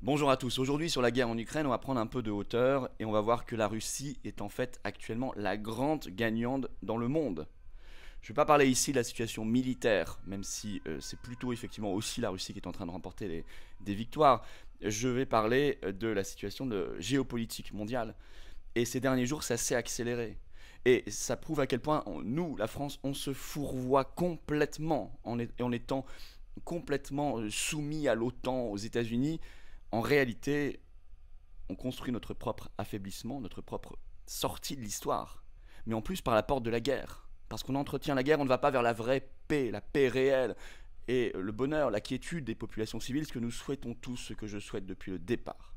Bonjour à tous, aujourd'hui sur la guerre en Ukraine, on va prendre un peu de hauteur et on va voir que la Russie est en fait actuellement la grande gagnante dans le monde. Je ne vais pas parler ici de la situation militaire, même si c'est plutôt effectivement aussi la Russie qui est en train de remporter des victoires. Je vais parler de la situation de géopolitique mondiale. Et ces derniers jours, ça s'est accéléré. Et ça prouve à quel point nous, la France, on se fourvoie complètement en étant complètement soumis à l'OTAN, aux États-Unis. En réalité, on construit notre propre affaiblissement, notre propre sortie de l'histoire. Mais en plus par la porte de la guerre. Parce qu'on entretient la guerre, on ne va pas vers la vraie paix, la paix réelle. Et le bonheur, la quiétude des populations civiles, ce que nous souhaitons tous, ce que je souhaite depuis le départ.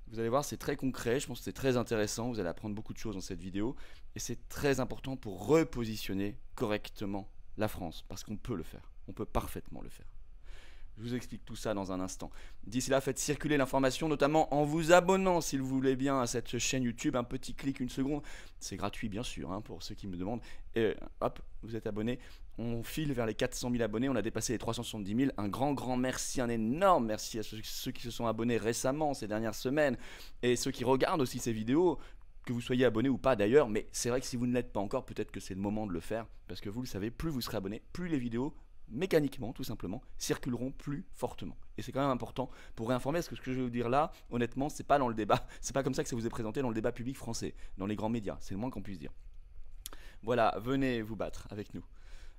Vous allez voir, c'est très concret, je pense que c'est très intéressant, vous allez apprendre beaucoup de choses dans cette vidéo. Et c'est très important pour repositionner correctement la France. Parce qu'on peut le faire, on peut parfaitement le faire. Je vous explique tout ça dans un instant. D'ici là, faites circuler l'information, notamment en vous abonnant, s'il vous voulez bien, à cette chaîne YouTube. Un petit clic, une seconde. C'est gratuit, bien sûr, hein, pour ceux qui me demandent. Et hop, vous êtes abonné. On file vers les 400 000 abonnés. On a dépassé les 370 000. Un grand merci, un énorme merci à ceux qui se sont abonnés récemment, ces dernières semaines. Et ceux qui regardent aussi ces vidéos. Que vous soyez abonné ou pas d'ailleurs, mais c'est vrai que si vous ne l'êtes pas encore, peut-être que c'est le moment de le faire, parce que vous le savez, plus vous serez abonné, plus les vidéos mécaniquement, tout simplement, circuleront plus fortement. Et c'est quand même important pour réinformer, parce que ce que je vais vous dire là, honnêtement, c'est pas dans le débat, c'est pas comme ça que ça vous est présenté dans le débat public français, dans les grands médias, c'est le moins qu'on puisse dire. Voilà, venez vous battre avec nous.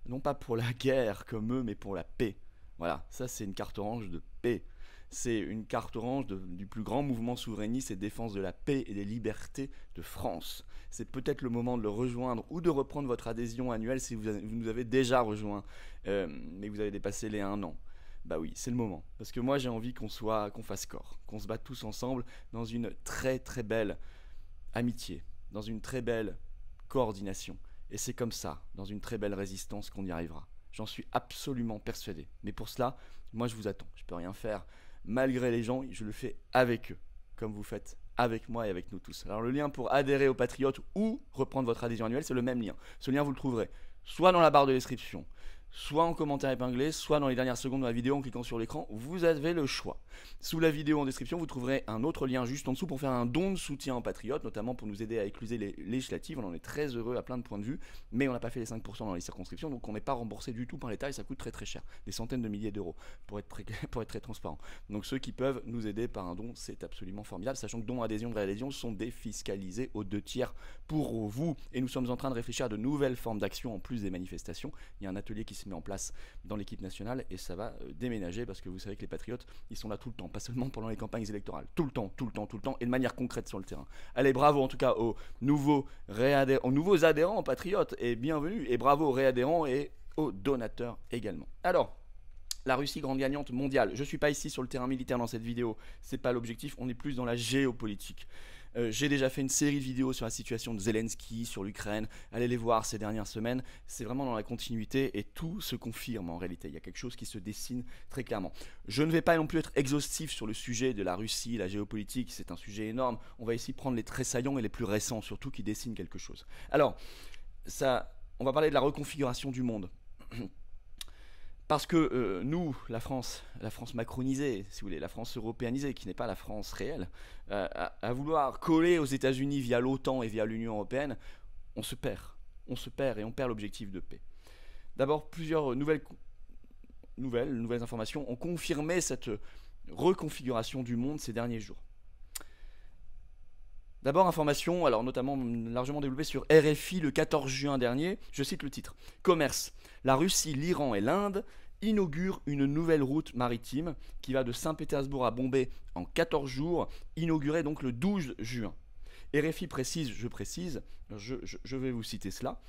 Non pas pour la guerre comme eux, mais pour la paix. Voilà, ça c'est une carte orange de paix. C'est une carte orange du plus grand mouvement souverainiste et défense de la paix et des libertés de France. C'est peut-être le moment de le rejoindre ou de reprendre votre adhésion annuelle si vous nous avez déjà rejoint, mais vous avez dépassé les 1 an. Bah oui, c'est le moment. Parce que moi j'ai envie qu'on fasse corps, qu'on se batte tous ensemble dans une très belle amitié, dans une très belle coordination. Et c'est comme ça, dans une très belle résistance, qu'on y arrivera. J'en suis absolument persuadé. Mais pour cela, moi je vous attends. Je peux rien faire malgré les gens, je le fais avec eux, comme vous faites avec moi et avec nous tous. Alors le lien pour adhérer aux Patriotes ou reprendre votre adhésion annuelle, c'est le même lien. Ce lien, vous le trouverez soit dans la barre de description, soit en commentaire épinglé, soit dans les dernières secondes de la vidéo en cliquant sur l'écran. Vous avez le choix. Sous la vidéo en description, vous trouverez un autre lien juste en dessous pour faire un don de soutien aux Patriotes, notamment pour nous aider à écluser les législatives. On en est très heureux à plein de points de vue, mais on n'a pas fait les 5% dans les circonscriptions, donc on n'est pas remboursé du tout par l'État et ça coûte très cher, des centaines de milliers d'euros, pour être très transparent. Donc ceux qui peuvent nous aider par un don, c'est absolument formidable, sachant que dons, adhésion, réadhésion sont défiscalisés aux 2/3 pour vous. Et nous sommes en train de réfléchir à de nouvelles formes d'action en plus des manifestations. Il y a un atelier qui se met en place dans l'équipe nationale et ça va déménager parce que vous savez que les Patriotes, ils sont là tout le temps, pas seulement pendant les campagnes électorales, tout le temps et de manière concrète sur le terrain. Allez, bravo en tout cas aux nouveaux adhérents Patriotes et bienvenue, et bravo aux réadhérents et aux donateurs également. Alors, la Russie grande gagnante mondiale. Je ne suis pas ici sur le terrain militaire dans cette vidéo, c'est pas l'objectif, on est plus dans la géopolitique. J'ai déjà fait une série de vidéos sur la situation de Zelensky, sur l'Ukraine, allez les voir ces dernières semaines, c'est vraiment dans la continuité et tout se confirme en réalité, il y a quelque chose qui se dessine très clairement. Je ne vais pas non plus être exhaustif sur le sujet de la Russie, la géopolitique, c'est un sujet énorme, on va ici prendre les traits saillants et les plus récents surtout qui dessinent quelque chose. Alors, on va parler de la reconfiguration du monde. Parce que nous, la France macronisée, si vous voulez, la France européanisée, qui n'est pas la France réelle, à vouloir coller aux États-Unis via l'OTAN et via l'Union européenne, on se perd. On se perd et on perd l'objectif de paix. D'abord, plusieurs nouvelles informations ont confirmé cette reconfiguration du monde ces derniers jours. D'abord, information, alors notamment largement développée sur RFI le 14 juin dernier, je cite le titre. Commerce. La Russie, l'Iran et l'Inde inaugurent une nouvelle route maritime qui va de Saint-Pétersbourg à Bombay en 14 jours, inaugurée donc le 12 juin. RFI précise, je vais vous citer cela,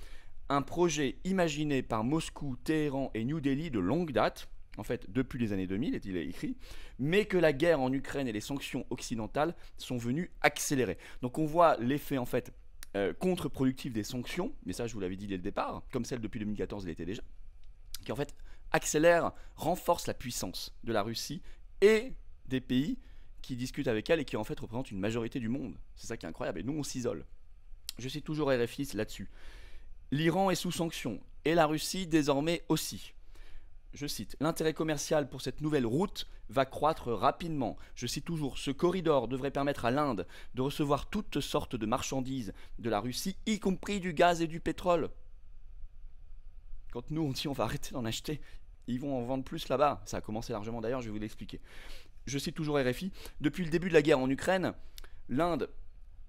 un projet imaginé par Moscou, Téhéran et New Delhi de longue date, en fait depuis les années 2000, il est écrit, mais que la guerre en Ukraine et les sanctions occidentales sont venues accélérer. Donc on voit l'effet en fait contre-productif des sanctions, mais ça je vous l'avais dit dès le départ, comme celle depuis 2014 l'était déjà, qui en fait accélère, renforce la puissance de la Russie et des pays qui discutent avec elle et qui en fait représentent une majorité du monde. C'est ça qui est incroyable, et nous on s'isole. Je cite toujours RFI là-dessus. L'Iran est sous sanctions, et la Russie désormais aussi. je cite, l'intérêt commercial pour cette nouvelle route va croître rapidement. Je cite toujours, ce corridor devrait permettre à l'Inde de recevoir toutes sortes de marchandises de la Russie, y compris du gaz et du pétrole. Quand nous on dit on va arrêter d'en acheter, ils vont en vendre plus là-bas. Ça a commencé largement d'ailleurs, je vais vous l'expliquer. Je cite toujours RFI, depuis le début de la guerre en Ukraine, l'Inde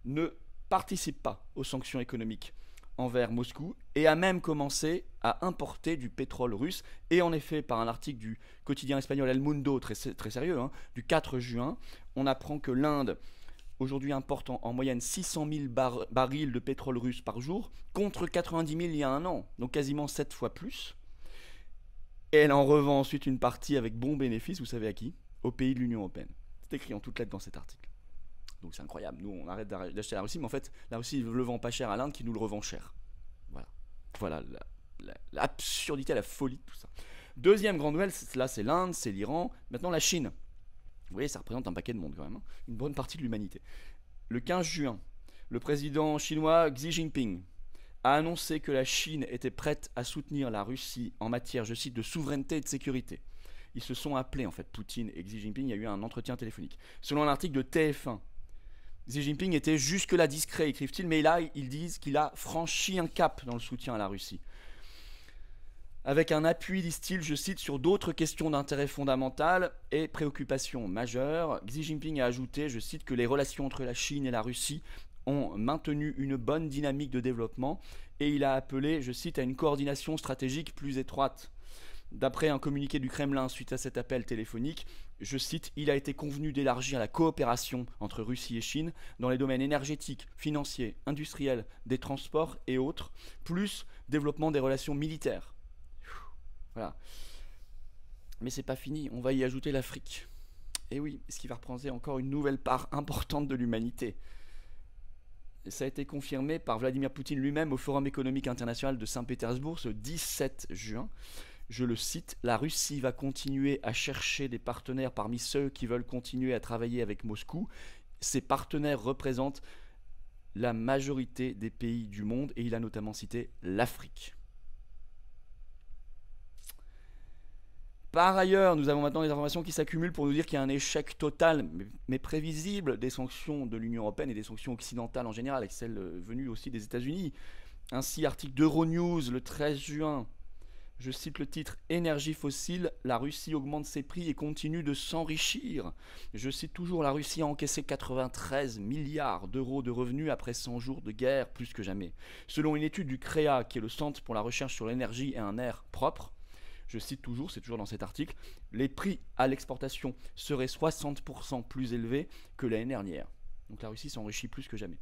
ne participe pas aux sanctions économiques envers Moscou et a même commencé à importer du pétrole russe. Et en effet, par un article du quotidien espagnol El Mundo, très sérieux, hein, du 4 juin, on apprend que l'Inde aujourd'hui importe en moyenne 600 000 barils de pétrole russe par jour, contre 90 000 il y a un an, donc quasiment 7 fois plus. Et elle en revend ensuite une partie avec bon bénéfice, vous savez à qui? Aux pays de l'Union Européenne. C'est écrit en toutes lettres dans cet article. Donc c'est incroyable, nous on arrête d'acheter la Russie, mais en fait la Russie le vend pas cher à l'Inde qui nous le revend cher. Voilà l'absurdité, la folie de tout ça. Deuxième grande nouvelle, là c'est l'Inde, c'est l'Iran, maintenant la Chine. Vous voyez, ça représente un paquet de monde quand même, hein, une bonne partie de l'humanité. Le 15 juin, le président chinois Xi Jinping a annoncé que la Chine était prête à soutenir la Russie en matière, je cite, de souveraineté et de sécurité. Ils se sont appelés en fait, Poutine et Xi Jinping, il y a eu un entretien téléphonique. Selon un article de TF1, Xi Jinping était jusque-là discret, écrivent-ils, mais là, ils disent qu'il a franchi un cap dans le soutien à la Russie. Avec un appui, disent-ils, je cite, sur d'autres questions d'intérêt fondamental et préoccupations majeures. Xi Jinping a ajouté, je cite, que les relations entre la Chine et la Russie ont maintenu une bonne dynamique de développement et il a appelé, je cite, à une coordination stratégique plus étroite. D'après un communiqué du Kremlin suite à cet appel téléphonique, je cite, il a été convenu d'élargir la coopération entre Russie et Chine dans les domaines énergétiques, financiers, industriels, des transports et autres, plus développement des relations militaires. Voilà. Mais c'est pas fini, on va y ajouter l'Afrique. Et oui, ce qui va représenter encore une nouvelle part importante de l'humanité. Et ça a été confirmé par Vladimir Poutine lui-même au Forum économique international de Saint-Pétersbourg ce 17 juin. Je le cite, la Russie va continuer à chercher des partenaires parmi ceux qui veulent continuer à travailler avec Moscou. Ces partenaires représentent la majorité des pays du monde et il a notamment cité l'Afrique. Par ailleurs, nous avons maintenant des informations qui s'accumulent pour nous dire qu'il y a un échec total, mais prévisible, des sanctions de l'Union européenne et des sanctions occidentales en général, avec celles venues aussi des États-Unis. Ainsi, article d'Euronews le 13 juin, je cite le titre « Énergie fossile, la Russie augmente ses prix et continue de s'enrichir ». Je cite toujours, la Russie a encaissé 93 milliards d'euros de revenus après 100 jours de guerre, plus que jamais. Selon une étude du CREA, qui est le Centre pour la recherche sur l'énergie et un air propre, je cite toujours, c'est toujours dans cet article, les prix à l'exportation seraient 60% plus élevés que l'année dernière. Donc la Russie s'enrichit plus que jamais.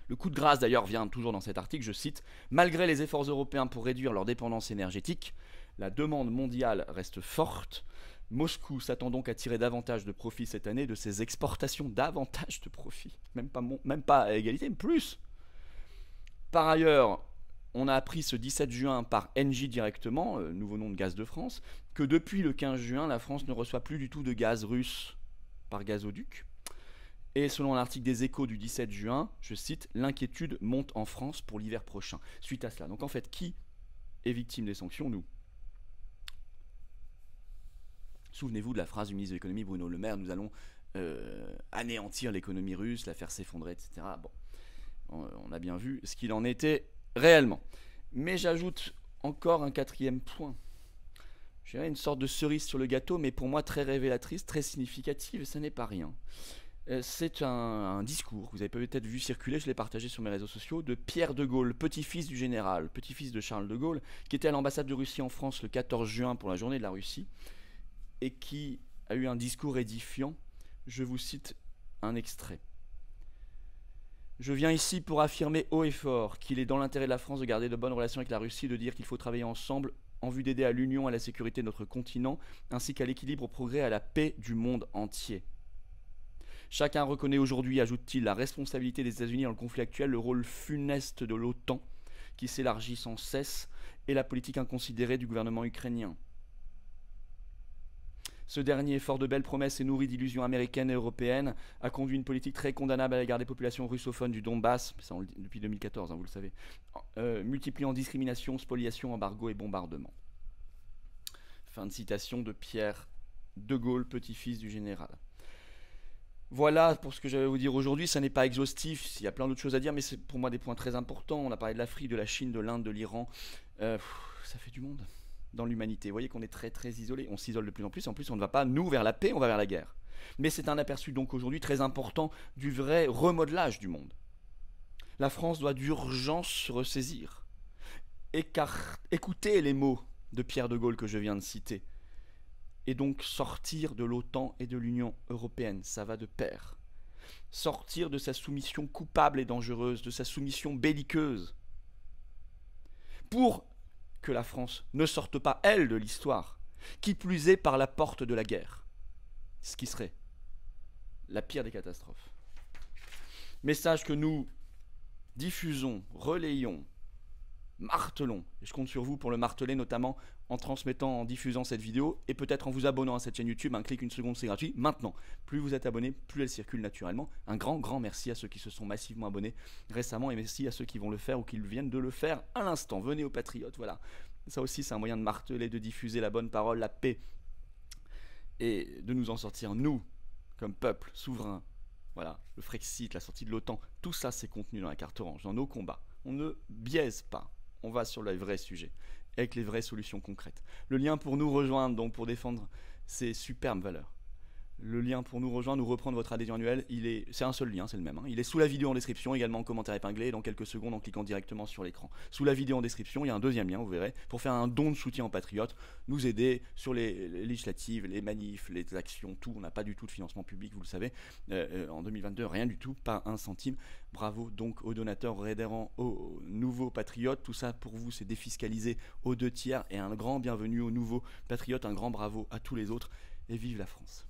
Le coup de grâce d'ailleurs vient toujours dans cet article, je cite, malgré les efforts européens pour réduire leur dépendance énergétique, la demande mondiale reste forte. Moscou s'attend donc à tirer davantage de profit cette année de ses exportations, davantage de profit, même pas à égalité, mais plus. Par ailleurs, on a appris ce 17 juin par Engie directement, nouveau nom de Gaz de France, que depuis le 15 juin, la France ne reçoit plus du tout de gaz russe par gazoduc. Et selon l'article des Échos du 17 juin, je cite, l'inquiétude monte en France pour l'hiver prochain. Suite à cela. Donc en fait, qui est victime des sanctions? Nous. Souvenez-vous de la phrase du ministre de l'économie Bruno Le Maire, nous allons anéantir l'économie russe, la faire s'effondrer, etc. Bon, on a bien vu ce qu'il en était réellement. Mais j'ajoute encore un quatrième point. Je dirais une sorte de cerise sur le gâteau, mais pour moi très révélatrice, très significative, et ça n'est pas rien. C'est un discours que vous avez peut-être vu circuler, je l'ai partagé sur mes réseaux sociaux, de Pierre de Gaulle, petit-fils du général, petit-fils de Charles de Gaulle, qui était à l'ambassade de Russie en France le 14 juin pour la journée de la Russie, et qui a eu un discours édifiant. Je vous cite un extrait. Je viens ici pour affirmer haut et fort qu'il est dans l'intérêt de la France de garder de bonnes relations avec la Russie, de dire qu'il faut travailler ensemble en vue d'aider à l'union, à la sécurité de notre continent, ainsi qu'à l'équilibre, au progrès et à la paix du monde entier. Chacun reconnaît aujourd'hui, ajoute-t-il, la responsabilité des États-Unis dans le conflit actuel, le rôle funeste de l'OTAN, qui s'élargit sans cesse, et la politique inconsidérée du gouvernement ukrainien. Ce dernier, fort de belles promesses et nourri d'illusions américaines et européennes, a conduit une politique très condamnable à l'égard des populations russophones du Donbass, ça on le dit depuis 2014, vous le savez, multipliant discrimination, spoliation, embargo et bombardement. Fin de citation de Pierre de Gaulle, petit-fils du général. Voilà pour ce que j'avais à vous dire aujourd'hui. Ça n'est pas exhaustif, il y a plein d'autres choses à dire, mais c'est pour moi des points très importants. On a parlé de l'Afrique, de la Chine, de l'Inde, de l'Iran. Ça fait du monde dans l'humanité. Vous voyez qu'on est très très isolé. On s'isole de plus en plus. En plus, on ne va pas, nous, vers la paix, on va vers la guerre. Mais c'est un aperçu donc aujourd'hui très important du vrai remodelage du monde. La France doit d'urgence se ressaisir. Écoutez les mots de Pierre de Gaulle que je viens de citer. Et donc sortir de l'OTAN et de l'Union européenne, ça va de pair. Sortir de sa soumission coupable et dangereuse, de sa soumission belliqueuse. Pour que la France ne sorte pas, elle, de l'histoire, qui plus est par la porte de la guerre. Ce qui serait la pire des catastrophes. Message que nous diffusons, relayons, martelons. Et je compte sur vous pour le marteler, notamment en transmettant, en diffusant cette vidéo et peut-être en vous abonnant à cette chaîne YouTube. Un clic, une seconde, c'est gratuit. Maintenant, plus vous êtes abonné, plus elle circule naturellement. Un grand merci à ceux qui se sont massivement abonnés récemment et merci à ceux qui vont le faire ou qui viennent de le faire à l'instant. Venez aux patriotes, voilà. Ça aussi, c'est un moyen de marteler, de diffuser la bonne parole, la paix et de nous en sortir, nous, comme peuple souverain. Voilà, le Frexit, la sortie de l'OTAN, tout ça, c'est contenu dans la carte orange, dans nos combats. On ne biaise pas. On va sur les vrais sujets, avec les vraies solutions concrètes. Le lien pour nous rejoindre, donc pour défendre ces superbes valeurs. Le lien pour nous rejoindre, nous reprendre votre adhésion annuelle, c'est un seul lien, c'est le même. Il est sous la vidéo en description, également en commentaire épinglé, et dans quelques secondes en cliquant directement sur l'écran. Sous la vidéo en description, il y a un deuxième lien, vous verrez, pour faire un don de soutien aux patriotes, nous aider sur les législatives, les manifs, les actions, tout. On n'a pas du tout de financement public, vous le savez. En 2022, rien du tout, pas un centime. Bravo donc aux donateurs, aux adhérents, aux nouveaux patriotes. Tout ça pour vous, c'est défiscalisé aux 2 tiers. Et un grand bienvenue aux nouveaux patriotes, un grand bravo à tous les autres. Et vive la France!